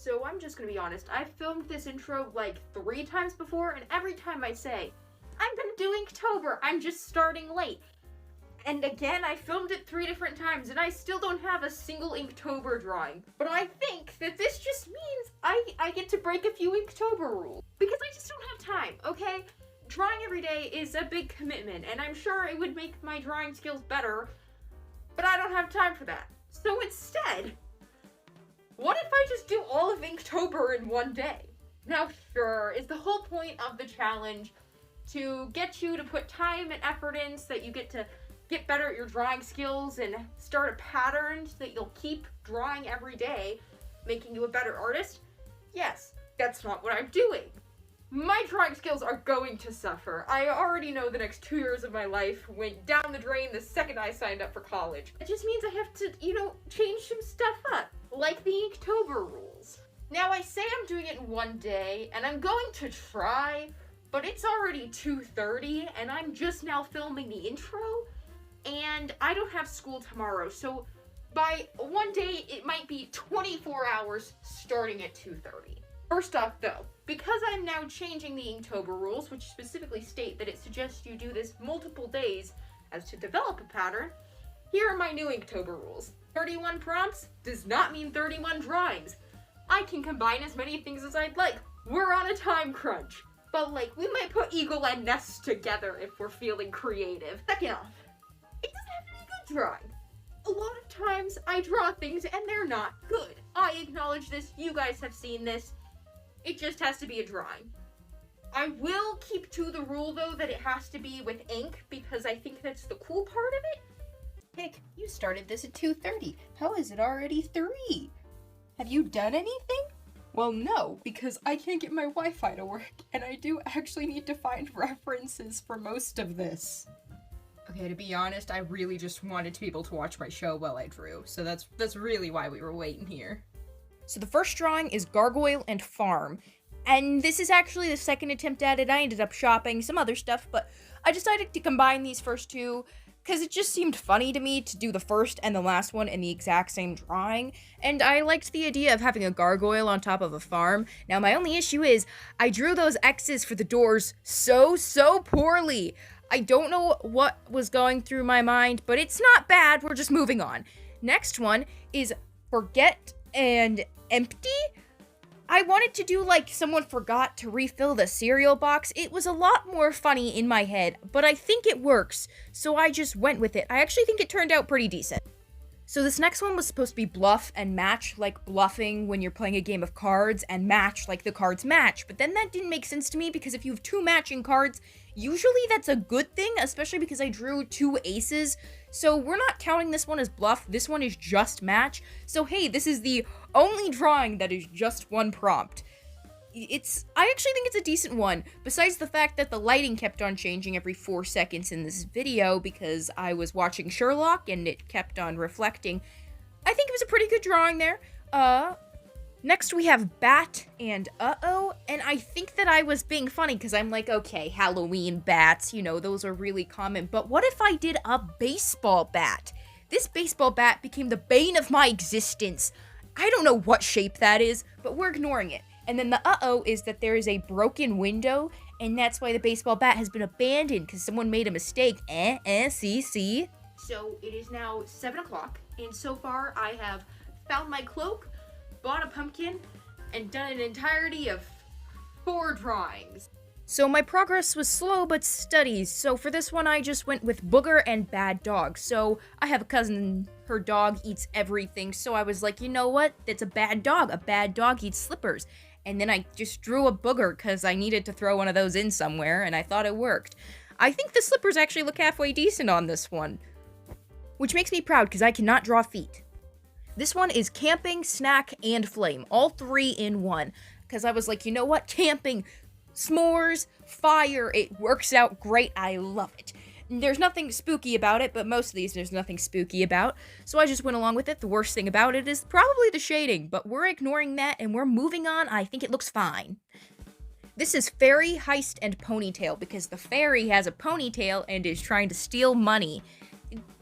So I'm just gonna be honest, I've filmed this intro like 3 times before, and every time I say, I'm gonna do Inktober, I'm just starting late. And again, I filmed it 3 different times, and I still don't have a single Inktober drawing. But I think that this just means I get to break a few Inktober rules. Because I just don't have time, okay? Drawing every day is a big commitment, and I'm sure it would make my drawing skills better, but I don't have time for that. So instead, what if I just do all of Inktober in one day? Now sure, is the whole point of the challenge to get you to put time and effort in so that you get to get better at your drawing skills and start a pattern so that you'll keep drawing every day, making you a better artist? Yes, that's not what I'm doing. My drawing skills are going to suffer. I already know the next 2 years of my life went down the drain the second I signed up for college. It just means I have to, change some stuff up, like the Inktober rules. Now I say I'm doing it in one day, and I'm going to try, but it's already 2:30, and I'm just now filming the intro, and I don't have school tomorrow, so by one day, it might be 24 hours starting at 2:30. First off though, because I'm now changing the Inktober rules, which specifically state that it suggests you do this multiple days as to develop a pattern, here are my new Inktober rules. 31 prompts does not mean 31 drawings. I can combine as many things as I'd like. We're on a time crunch. But we might put eagle and nest together if we're feeling creative. Second off, it doesn't have to be a good drawing. A lot of times I draw things and they're not good. I acknowledge this, you guys have seen this. It just has to be a drawing. I will keep to the rule though that it has to be with ink because I think that's the cool part of it. Hick, you started this at 2:30. How is it already 3? Have you done anything? Well, no, because I can't get my Wi-Fi to work, and I do actually need to find references for most of this. Okay, to be honest, I really just wanted to be able to watch my show while I drew, so that's really why we were waiting here. So the first drawing is Gargoyle and Farm, and this is actually the second attempt at it. I ended up shopping some other stuff, but I decided to combine these first two because it just seemed funny to me to do the first and the last one in the exact same drawing, and I liked the idea of having a gargoyle on top of a farm. Now, my only issue is I drew those X's for the doors so poorly. I don't know what was going through my mind, but it's not bad. We're just moving on. Next one is Forget and Empty. I wanted to do someone forgot to refill the cereal box. It was a lot more funny in my head, but I think it works, so I just went with it. I actually think it turned out pretty decent. So this next one was supposed to be bluff and match, like bluffing when you're playing a game of cards, and match like the cards match. But then that didn't make sense to me because if you have 2 matching cards, usually that's a good thing, especially because I drew 2 aces. So we're not counting this one as bluff, this one is just match. So hey, this is the only drawing that is just one prompt. I actually think it's a decent one, besides the fact that the lighting kept on changing every 4 seconds in this video because I was watching Sherlock and it kept on reflecting. I think it was a pretty good drawing there. Next we have Bat and Uh-Oh, and I think that I was being funny because I'm like, okay, Halloween bats, those are really common, but what if I did a baseball bat? This baseball bat became the bane of my existence. I don't know what shape that is, but we're ignoring it. And then the uh-oh is that there is a broken window, and that's why the baseball bat has been abandoned, because someone made a mistake. See? So it is now 7 o'clock, and so far I have found my cloak, bought a pumpkin, and done an entirety of 4 drawings. So my progress was slow but steady, so for this one I just went with Booger and Bad Dog. So I have a cousin, her dog eats everything, so I was like, you know what, that's a bad dog eats slippers. And then I just drew a booger because I needed to throw one of those in somewhere, and I thought it worked. I think the slippers actually look halfway decent on this one, which makes me proud because I cannot draw feet. This one is Camping, Snack, and Flame, all 3 in one, because I was like, you know what, camping, s'mores, fire, it works out great, I love it. There's nothing spooky about it, but most of these there's nothing spooky about, so I just went along with it. The worst thing about it is probably the shading, but we're ignoring that and we're moving on. I think it looks fine. This is Fairy, Heist, and Ponytail, because the fairy has a ponytail and is trying to steal money.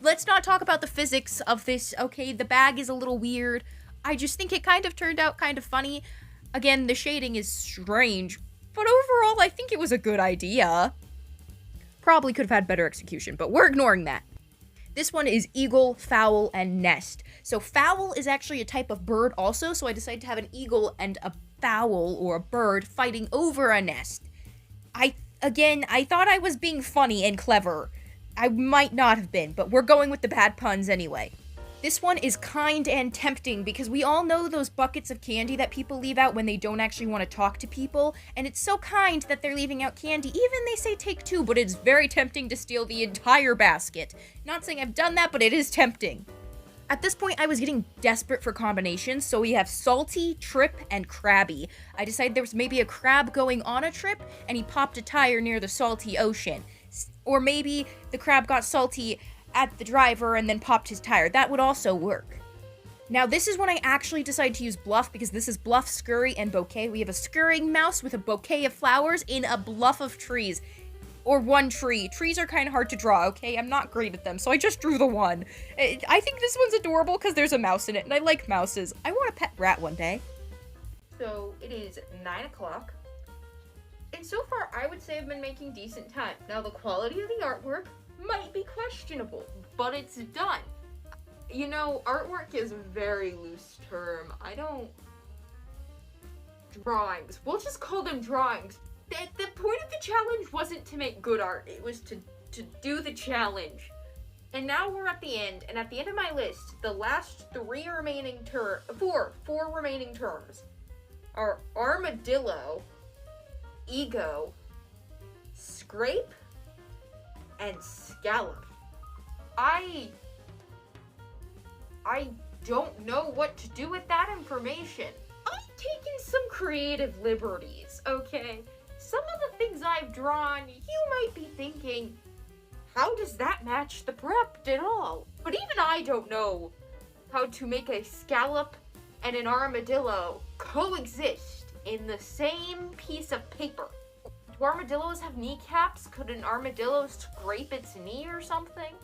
Let's not talk about the physics of this, okay? The bag is a little weird. I just think it kind of turned out kind of funny. Again, the shading is strange, but overall, I think it was a good idea. Probably could have had better execution, but we're ignoring that. This one is eagle, fowl, and nest. So fowl is actually a type of bird also, so I decided to have an eagle and a fowl, or a bird, fighting over a nest. I thought I was being funny and clever. I might not have been, but we're going with the bad puns anyway. This one is kind and tempting because we all know those buckets of candy that people leave out when they don't actually want to talk to people, and it's so kind that they're leaving out candy. Even they say take two, but it's very tempting to steal the entire basket. Not saying I've done that, but it is tempting. At this point, I was getting desperate for combinations, so we have salty, trip, and crabby. I decided there was maybe a crab going on a trip, and he popped a tire near the salty ocean. Or maybe the crab got salty at the driver and then popped his tire. That would also work. Now, this is when I actually decided to use bluff, because this is bluff, scurry, and bouquet. We have a scurrying mouse with a bouquet of flowers in a bluff of trees. Or one tree. Trees are kind of hard to draw, okay? I'm not great at them, so I just drew the one. I think this one's adorable because there's a mouse in it, and I like mouses. I want a pet rat one day. So it is 9 o'clock. And so far, I would say I've been making decent time. Now, the quality of the artwork might be questionable, but it's done. You know, artwork is a very loose term. Drawings. We'll just call them drawings. The point of the challenge wasn't to make good art. It was to do the challenge. And now we're at the end, and at the end of my list, the last four remaining terms are armadillo, ego, scrape, and scallop. I don't know what to do with that information. I've taken some creative liberties, okay? Some of the things I've drawn, you might be thinking, how does that match the prep at all? But even I don't know how to make a scallop and an armadillo coexist in the same piece of paper. Do armadillos have kneecaps? Could an armadillo scrape its knee or something?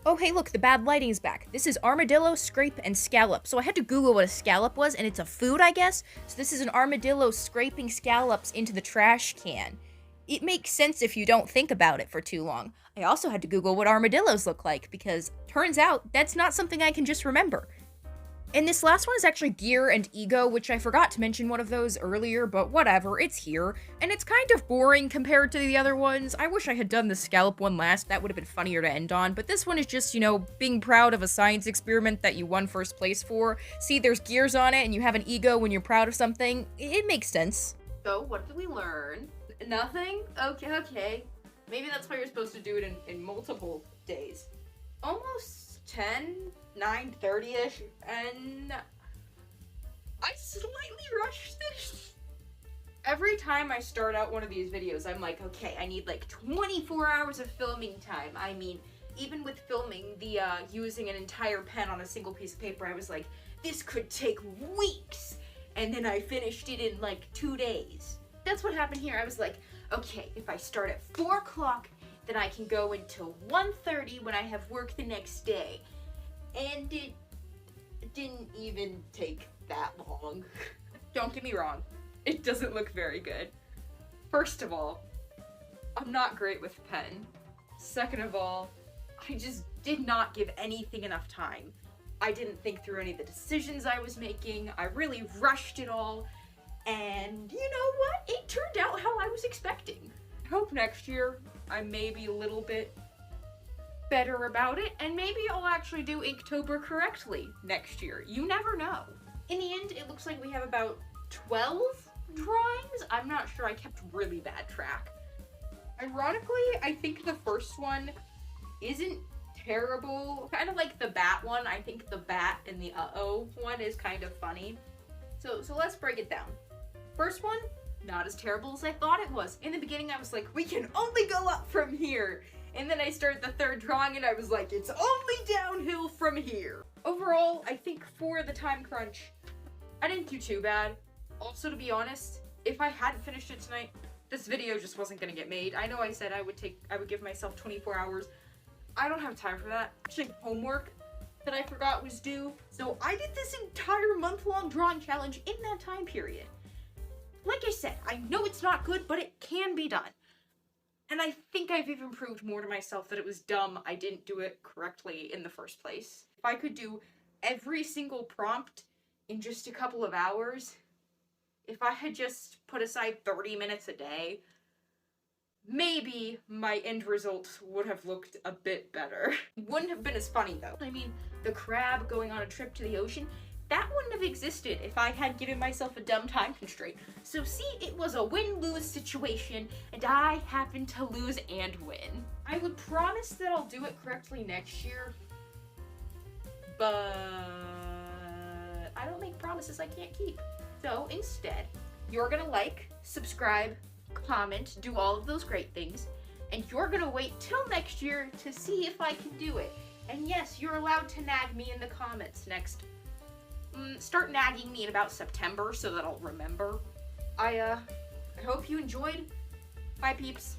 Oh, hey, look, the bad lighting is back. This is armadillo, scrape, and scallop. So I had to Google what a scallop was, and it's a food, I guess? So this is an armadillo scraping scallops into the trash can. It makes sense if you don't think about it for too long. I also had to Google what armadillos look like, because turns out that's not something I can just remember. And this last one is actually gear and ego, which I forgot to mention one of those earlier, but whatever, it's here. And it's kind of boring compared to the other ones. I wish I had done the scallop one last, that would have been funnier to end on, but this one is just, you know, being proud of a science experiment that you won first place for. See, there's gears on it, and you have an ego when you're proud of something. It makes sense. So, what did we learn? Nothing? Okay. Maybe that's why you're supposed to do it in multiple days. Almost 10, 9:30ish, and I slightly rushed this. Every time I start out one of these videos, I'm like, okay, I need like 24 hours of filming time. I mean, even with filming the using an entire pen on a single piece of paper, I was like, this could take weeks. And then I finished it in like 2 days. That's what happened here. I was like, okay, if I start at 4 o'clock, then I can go until 1:30 when I have work the next day. And it didn't even take that long. Don't get me wrong, it doesn't look very good. First of all, I'm not great with pen. Second of all, I just did not give anything enough time. I didn't think through any of the decisions I was making. I really rushed it all. And you know what? It turned out how I was expecting. I hope next year I'm maybe a little bit better about it, and maybe I'll actually do Inktober correctly next year. You never know. In the end, it looks like we have about 12 drawings. I'm not sure, I kept really bad track. Ironically, I think the first one isn't terrible. Kind of like the bat one. I think the bat and the uh-oh one is kind of funny. So let's break it down. First one, not as terrible as I thought it was. In the beginning, I was like, we can only go up from here. And then I started the third drawing and I was like, it's only downhill from here. Overall, I think for the time crunch, I didn't do too bad. Also, to be honest, if I hadn't finished it tonight, this video just wasn't gonna get made. I know I said I would give myself 24 hours. I don't have time for that. Actually, homework that I forgot was due. So I did this entire month-long drawing challenge in that time period. Like I said, I know it's not good, but it can be done. And I think I've even proved more to myself that it was dumb I didn't do it correctly in the first place. If I could do every single prompt in just a couple of hours, if I had just put aside 30 minutes a day, maybe my end results would have looked a bit better. Wouldn't have been as funny though. I mean, the crab going on a trip to the ocean, that wouldn't have existed if I had given myself a dumb time constraint. So see, it was a win-lose situation, and I happened to lose and win. I would promise that I'll do it correctly next year, but I don't make promises I can't keep. So instead, you're gonna like, subscribe, comment, do all of those great things, and you're gonna wait till next year to see if I can do it. And yes, you're allowed to nag me in the comments next. Start nagging me in about September so that I'll remember. I hope you enjoyed. Bye, peeps.